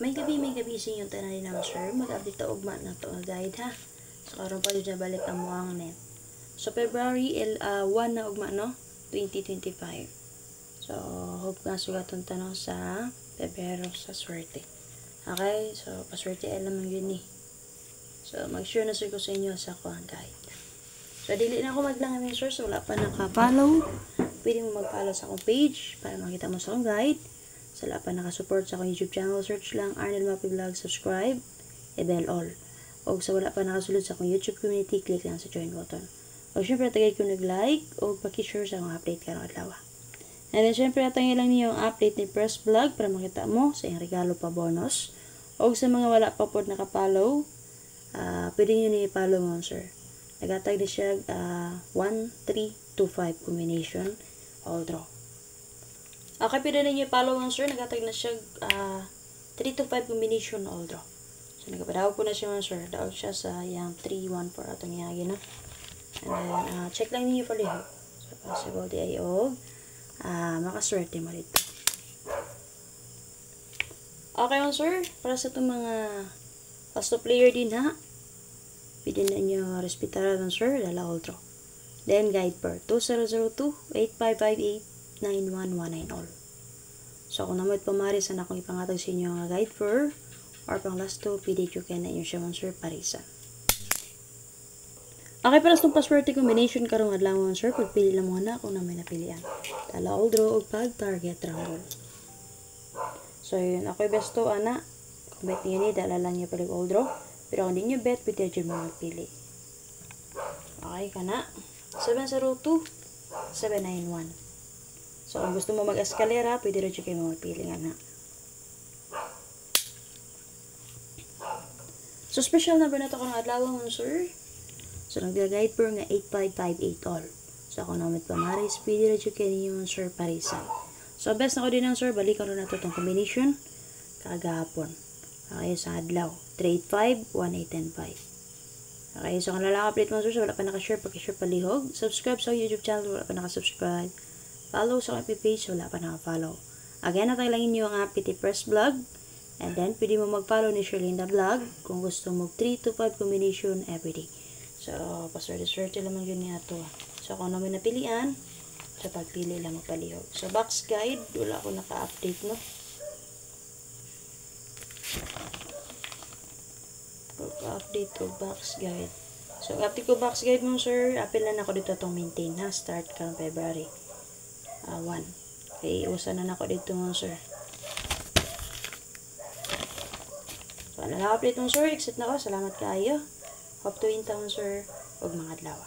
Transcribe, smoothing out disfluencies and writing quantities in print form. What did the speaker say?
may gabi sa inyong tanan na sir. Mag-update ta ugma na to nga guide ha. So karon pa jud balik ang muang net. So February 1 na ugma no, 2025. So hope nga sugaton tanong sa Pebrero sa swerte. Okay, so paswerte alam man yun ni. So mag-share na sir ko sa inyo sa kuang guide. So dili na ako maglangan sir, so wala pa naka-follow. Pwede mo mag-follow sa akong page para makita mo sa akong guide. Sa wala pa naka-support sa akong YouTube channel, search lang Arnel Mapi Vlog, subscribe, bell all. O sa wala pa nakasulod sa akong YouTube community, click lang sa join button. O syempre, tagay ko nag-like o paki-share sa akong update karong adlaw. And then syempre, atangin lang niyo ang update ni Press Vlog para makita mo sa iyong regalo pa bonus. O sa mga wala pa po nakapollow, pwede nyo ni-follow mo, sir. Nagatag na siya 1, 3, 2, 5 combination all draw. Okay, pwede na niyo i-follow mo, sir. Nagatag na siya 3 to 5 combination all draw. So nagapadaw po na siya, sir. Daw siya sa yung 3, 1, 4 atong yagi na. And then check lang niyo for liho. So possible di ay makaswerte mo dito. Okay mo, sir. Para sa itong mga pasto player din ha. Pwede na nyo respetaran, sir. Dala all draw. Then guide per 2002-8558-9119 all. So kung naman pamari sa akong ipangatag sa inyo nga guide per or pang last 2, pwede nyo kaya na inyo siya, sir, parisan. Okay, para sa itong password combination karong adlaw, sir, pagpili lang muna kung na may napilian. Dala all draw o pag target rumble. So yun, ako'y besto, ana. Kung bet niyo ni, dala lang niyo palig all draw. Pero kung hindi niyo bet, pwede nyo magpili. Okay ka na. 702-791. So kung gusto mo mag-eskalera, pwede rin kayo magpili nga na. So special number na ito kung adlaw mo, sir. So nag-guide per nga 8558 all. So kung naman pamaris, pwede rin kayo ninyo, sir, parisan. So best na ko din ang, sir, balikan rin na ito itong combination kagahapon. Okay, sa adlaw 385-1815. Okay, so kung lalaka-update mo, sir, so wala pa nakashare, pag-share palihog. Subscribe sa YouTube channel, wala pa nakasubscribe. Follow sa FB page, wala pa naka-follow. Again, natangilangin nyo ang PT Press Vlog. And then, pwede mo mag-follow ni Sherlinda Vlog kung gusto mo 3 to 5 combination everyday. So, paswerte-swerte lamang yun niya ito. So, kung naman napilian, sa pagpili lang magpalihog. So, box guide, wala ako naka-update, no? Update ko box guide. So, update ko box guide mo, sir. Apil na ako dito itong maintain, ha? Start karong February 1. Okay, usan na ako dito mo, sir. So, na-update mo, sir. Exit na ako. Salamat kayo. Hope to win town, sir. Huwag mga adlaw.